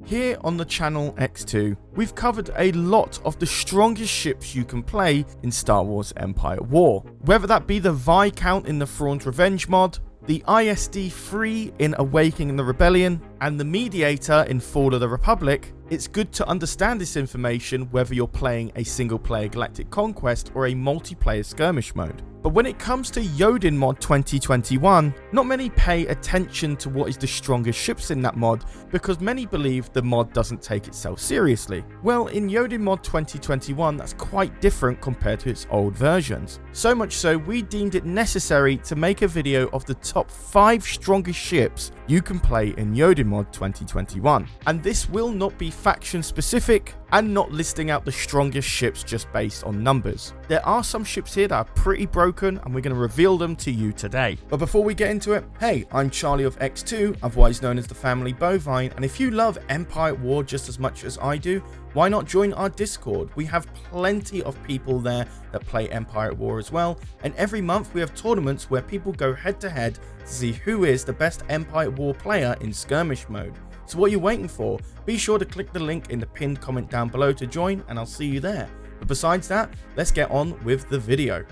Here on the channel EcksToo, we've covered a lot of the strongest ships you can play in Star Wars Empire War. Whether that be the Viscount in the Thrawn's Revenge mod, the ISD-3 in Awakening the Rebellion, and the Mediator in Fall of the Republic, it's good to understand this information whether you're playing a single-player Galactic Conquest or a multiplayer skirmish mode. But when it comes to Yoden Mod 2021, not many pay attention to what is the strongest ships in that mod because many believe the mod doesn't take itself seriously. Well, in Yoden Mod 2021, that's quite different compared to its old versions. So much so, we deemed it necessary to make a video of the top 5 strongest ships you can play in Yoden Mod 2021. And this will not be faction specific and not listing out the strongest ships just based on numbers. There are some ships here that are pretty broken and we're going to reveal them to you today. But before we get into it, hey, I'm Charlie of EcksToo, otherwise known as the Family Bovine, and if you love Empire War just as much as I do, why not join our Discord? We have plenty of people there that play Empire War as well, and every month we have tournaments where people go head to head to see who is the best Empire War player in skirmish mode. So what are you waiting for? Be sure to click the link in the pinned comment down below to join, and I'll see you there. But besides that, let's get on with the video.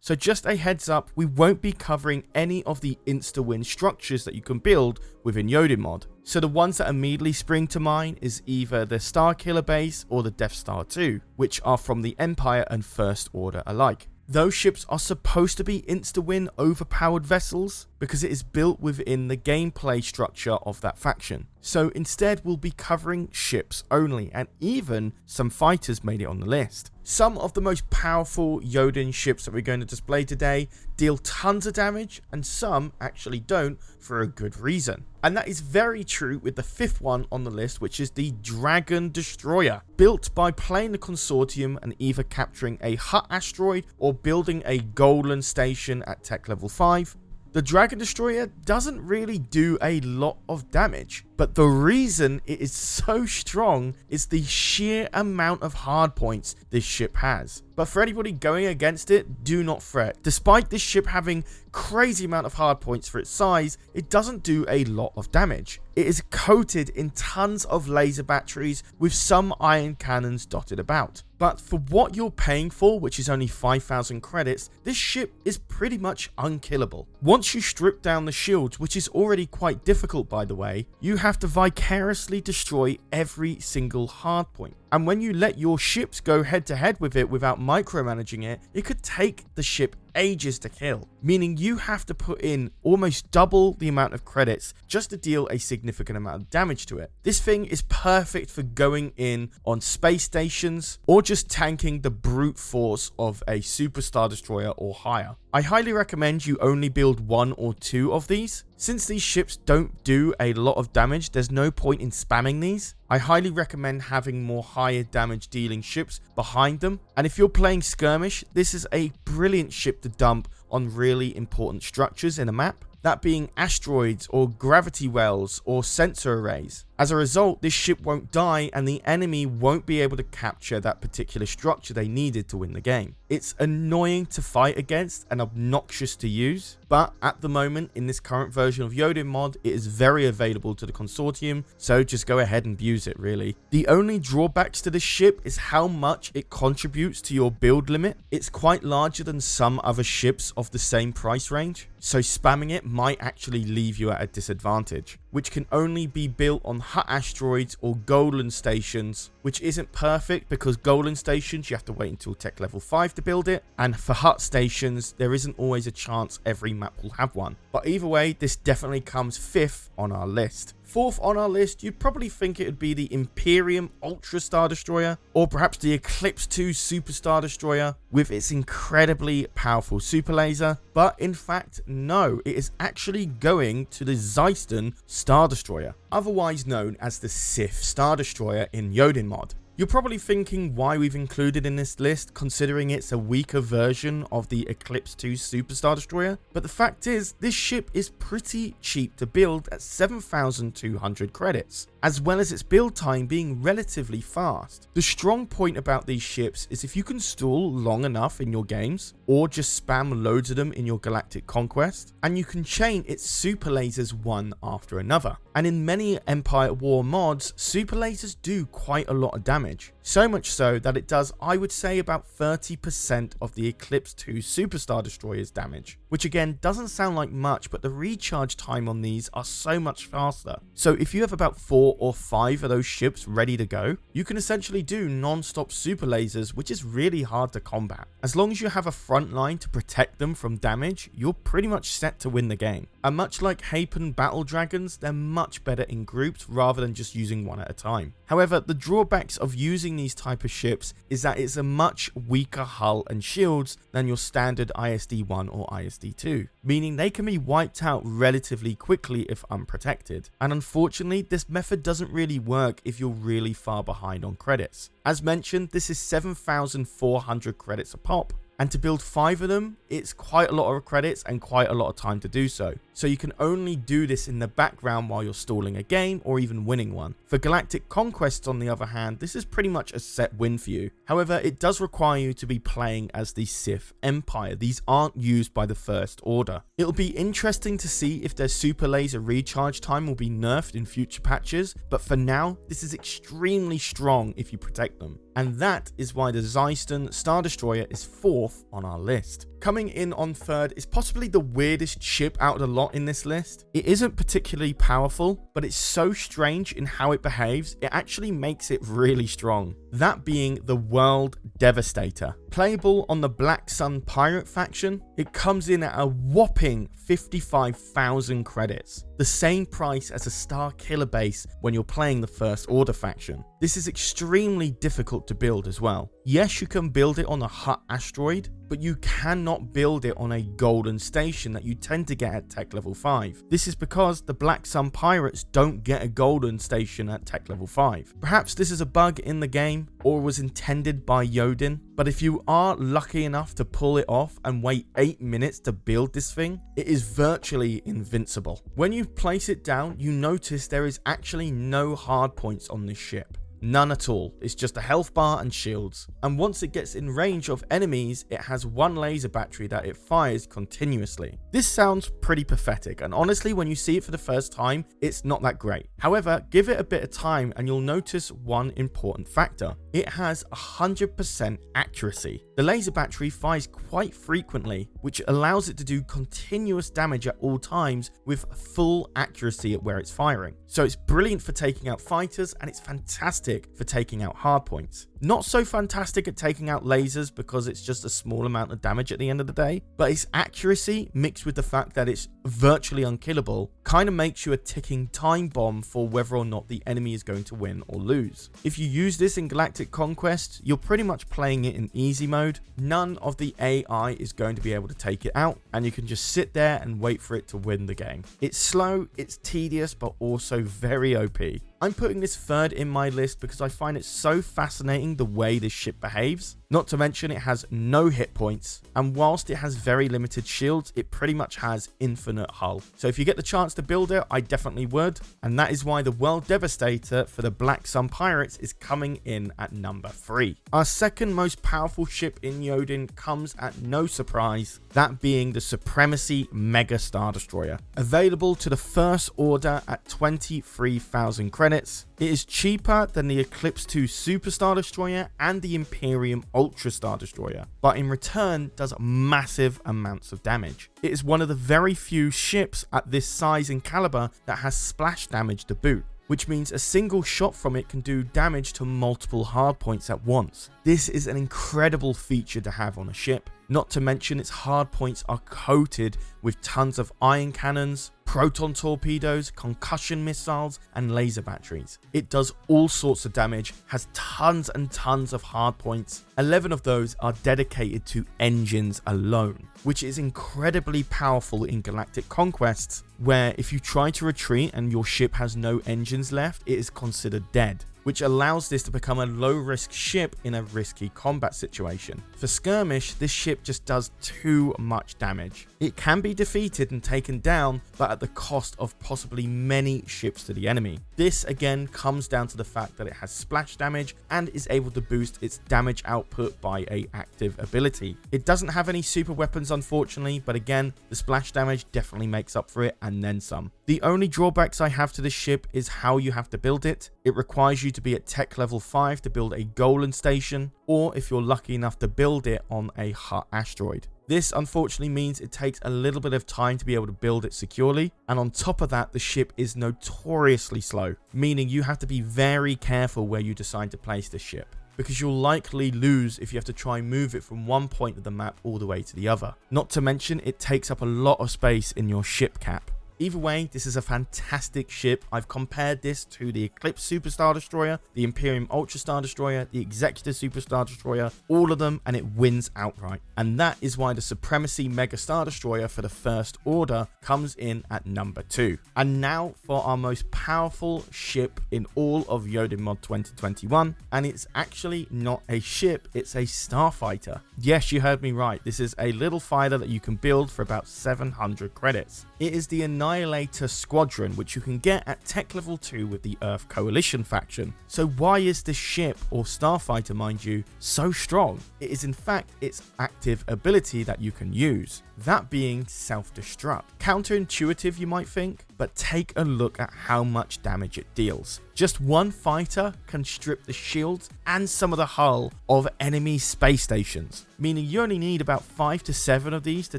So just a heads up, we won't be covering any of the insta-win structures that you can build within Yoden Mod. So the ones that immediately spring to mind is either the Starkiller base or the Death Star 2, which are from the Empire and First Order alike. Those ships are supposed to be insta-win overpowered vessels because it is built within the gameplay structure of that faction. So instead we'll be covering ships only, and even some fighters made it on the list. Some of the most powerful Yoden ships that we're going to display today deal tons of damage, and some actually don't for a good reason. And that is very true with the 5th one on the list, which is the Dragon Destroyer. Built by playing the Consortium and either capturing a Hutt asteroid or building a Golden Station at tech level 5, the Dragon Destroyer doesn't really do a lot of damage, but the reason it is so strong is the sheer amount of hardpoints this ship has. But for anybody going against it, do not fret. Despite this ship having crazy amount of hardpoints for its size, it doesn't do a lot of damage. It is coated in tons of laser batteries with some iron cannons dotted about. But for what you're paying for, which is only 5,000 credits, this ship is pretty much unkillable. Once you strip down the shields, which is already quite difficult by the way, you have to vicariously destroy every single hardpoint. And when you let your ships go head to head with it without micromanaging it, it could take the ship ages to kill, meaning you have to put in almost double the amount of credits just to deal a significant amount of damage to it. This thing is perfect for going in on space stations or just tanking the brute force of a Super Star Destroyer or higher. I highly recommend you only build 1 or 2 of these. Since these ships don't do a lot of damage, there's no point in spamming these. I highly recommend having more higher damage dealing ships behind them. And if you're playing skirmish, this is a brilliant ship to dump on really important structures in a map. That being asteroids or gravity wells or sensor arrays. As a result, this ship won't die and the enemy won't be able to capture that particular structure they needed to win the game. It's annoying to fight against and obnoxious to use, but at the moment in this current version of Yoden Mod, it is very available to the Consortium, so just go ahead and use it really. The only drawbacks to this ship is how much it contributes to your build limit. It's quite larger than some other ships of the same price range, so spamming it might actually leave you at a disadvantage, which can only be built on Hutt asteroids or Golden Stations, which isn't perfect because Golden Stations you have to wait until tech level 5 to build it, and for Hutt stations there isn't always a chance every map will have one. But either way, this definitely comes 5th on our list. 4th on our list, you'd probably think it would be the Imperium Ultra Star Destroyer, or perhaps the Eclipse 2 Super Star Destroyer with its incredibly powerful super laser, but in fact no, it is actually going to the Zeiston Star Destroyer, otherwise known as the Sith Star Destroyer in Yoden Mod. You're probably thinking why we've included in this list, considering it's a weaker version of the EcksToo Superstar Destroyer, but the fact is, this ship is pretty cheap to build at 7,200 credits, as well as its build time being relatively fast. The strong point about these ships is if you can stall long enough in your games, or just spam loads of them in your galactic conquest, and you can chain its super lasers one after another. And in many Empire War mods, super lasers do quite a lot of damage. So much so that it does, I would say, about 30% of the EcksToo Superstar Destroyer's damage, which again doesn't sound like much, but the recharge time on these are so much faster. So if you have about 4 or 5 of those ships ready to go, you can essentially do non-stop super lasers, which is really hard to combat. As long as you have a front line to protect them from damage, you're pretty much set to win the game. And much like Hapen Battle Dragons, they're much better in groups rather than just using one at a time. However, the drawbacks of using these type of ships is that it's a much weaker hull and shields than your standard ISD-1 or ISD-2, meaning they can be wiped out relatively quickly if unprotected. And unfortunately, this method doesn't really work if you're really far behind on credits. As mentioned, this is 7,400 credits a pop, and to build 5 of them, it's quite a lot of credits and quite a lot of time to do so. So you can only do this in the background while you're stalling a game or even winning one. For Galactic Conquests, on the other hand, this is pretty much a set win for you. However, it does require you to be playing as the Sith Empire. These aren't used by the First Order. It'll be interesting to see if their super laser recharge time will be nerfed in future patches, but for now, this is extremely strong if you protect them. And that is why the Zyston Star Destroyer is 4th on our list. Coming in on 3rd is possibly the weirdest ship out of the lot in this list. It isn't particularly powerful, but it's so strange in how it behaves, it actually makes it really strong. That being the World Devastator. Playable on the Black Sun Pirate faction, it comes in at a whopping 55,000 credits, the same price as a Star Killer base when you're playing the First Order faction. This is extremely difficult to build as well. Yes, you can build it on a Hutt asteroid, but you cannot build it on a golden station that you tend to get at tech level 5. This is because the Black Sun Pirates don't get a golden station at tech level 5. Perhaps this is a bug in the game or was intended by Yoden, but if you are lucky enough to pull it off and wait 8 minutes to build this thing, it is virtually invincible. When you place it down, you notice there is actually no hard points on this ship. None at all. It's just a health bar and shields. And once it gets in range of enemies, it has one laser battery that it fires continuously. This sounds pretty pathetic, and honestly, when you see it for the first time, it's not that great. However, give it a bit of time and you'll notice one important factor. It has 100% accuracy. The laser battery fires quite frequently, which allows it to do continuous damage at all times with full accuracy at where it's firing. So it's brilliant for taking out fighters, and it's fantastic for taking out hardpoints. Not so fantastic at taking out lasers because it's just a small amount of damage at the end of the day, but its accuracy mixed with the fact that it's virtually unkillable kind of makes you a ticking time bomb for whether or not the enemy is going to win or lose. If you use this in Galactic Conquest, you're pretty much playing it in easy mode. None of the AI is going to be able to take it out, and you can just sit there and wait for it to win the game. It's slow, it's tedious, but also very OP. I'm putting this 3rd in my list because I find it so fascinating the way this ship behaves. Not to mention it has no hit points, and whilst it has very limited shields, it pretty much has infinite hull. So if you get the chance to build it, I definitely would, and that is why the World Devastator for the Black Sun Pirates is coming in at number 3. Our second most powerful ship in Yoden comes at no surprise, that being the Supremacy Mega Star Destroyer. Available to the First Order at 23,000 credits, it is cheaper than the EcksToo Superstar Destroyer and the Imperium Ultra Star Destroyer, but in return does massive amounts of damage. It is one of the very few ships at this size and caliber that has splash damage to boot, which means a single shot from it can do damage to multiple hardpoints at once. This is an incredible feature to have on a ship, not to mention its hardpoints are coated with tons of ion cannons, proton torpedoes, concussion missiles, and laser batteries. It does all sorts of damage, has tons and tons of hardpoints. 11 of those are dedicated to engines alone, which is incredibly powerful in Galactic Conquests, where if you try to retreat and your ship has no engines left, it is considered dead. which allows this to become a low risk ship in a risky combat situation. For skirmish, this ship just does too much damage. It can be defeated and taken down, but at the cost of possibly many ships to the enemy. This again comes down to the fact that it has splash damage and is able to boost its damage output by a active ability. It doesn't have any super weapons unfortunately, but again, the splash damage definitely makes up for it and then some. The only drawbacks I have to this ship is how you have to build it. It requires you to be at tech level 5 to build a Golan station, or if you're lucky enough to build it on a Hutt asteroid. This unfortunately means it takes a little bit of time to be able to build it securely, and on top of that, the ship is notoriously slow, meaning you have to be very careful where you decide to place this ship, because you'll likely lose if you have to try and move it from one point of the map all the way to the other. Not to mention, it takes up a lot of space in your ship cap. Either way, this is a fantastic ship. I've compared this to the Eclipse Super Star Destroyer, the Imperium Ultra Star Destroyer, the Executive Super Star Destroyer, all of them, and it wins outright. And that is why the Supremacy Mega Star Destroyer for the First Order comes in at number 2. And now for our most powerful ship in all of YodenMod 2021, and it's actually not a ship, it's a starfighter. Yes, you heard me right, this is a little fighter that you can build for about 700 credits. It is the Annihilator Squadron, which you can get at tech level 2 with the Earth Coalition faction. So why is this ship, or starfighter mind you, so strong? It is in fact its active ability that you can use, that being self-destruct. Counterintuitive you might think, but take a look at how much damage it deals. Just one fighter can strip the shields and some of the hull of enemy space stations, meaning you only need about 5 to 7 of these to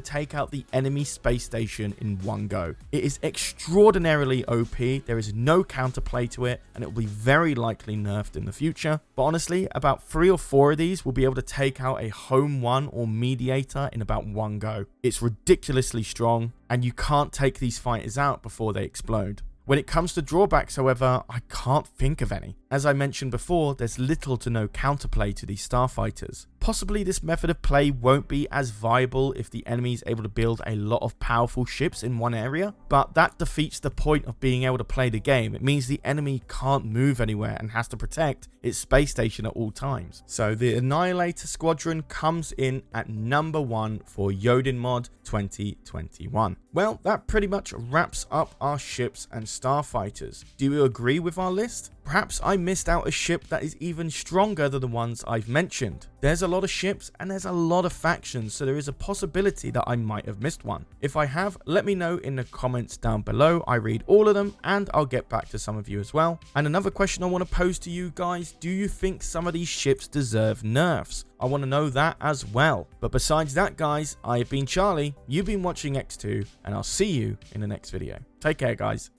take out the enemy space station in one go. It is extraordinarily OP, there is no counterplay to it, and it will be very likely nerfed in the future. But honestly, about 3 or 4 of these will be able to take out a Home 1 or Mediator in about one go. It's ridiculously strong, and you can't take these fighters out before they explode. When it comes to drawbacks, however, I can't think of any. As I mentioned before, there's little to no counterplay to these starfighters. Possibly this method of play won't be as viable if the enemy is able to build a lot of powerful ships in one area, but that defeats the point of being able to play the game. It means the enemy can't move anywhere and has to protect its space station at all times. So the Annihilator Squadron comes in at number 1 for YodenMod 2021. Well, that pretty much wraps up our ships and starfighters. Do you agree with our list? Perhaps I missed out a ship that is even stronger than the ones I've mentioned. There's a lot of ships and there's a lot of factions, so there is a possibility that I might have missed one. If I have, let me know in the comments down below. I read all of them and I'll get back to some of you as well. And another question I want to pose to you guys, do you think some of these ships deserve nerfs? I want to know that as well. But besides that guys, I've been Charlie, you've been watching EcksToo, and I'll see you in the next video. Take care guys.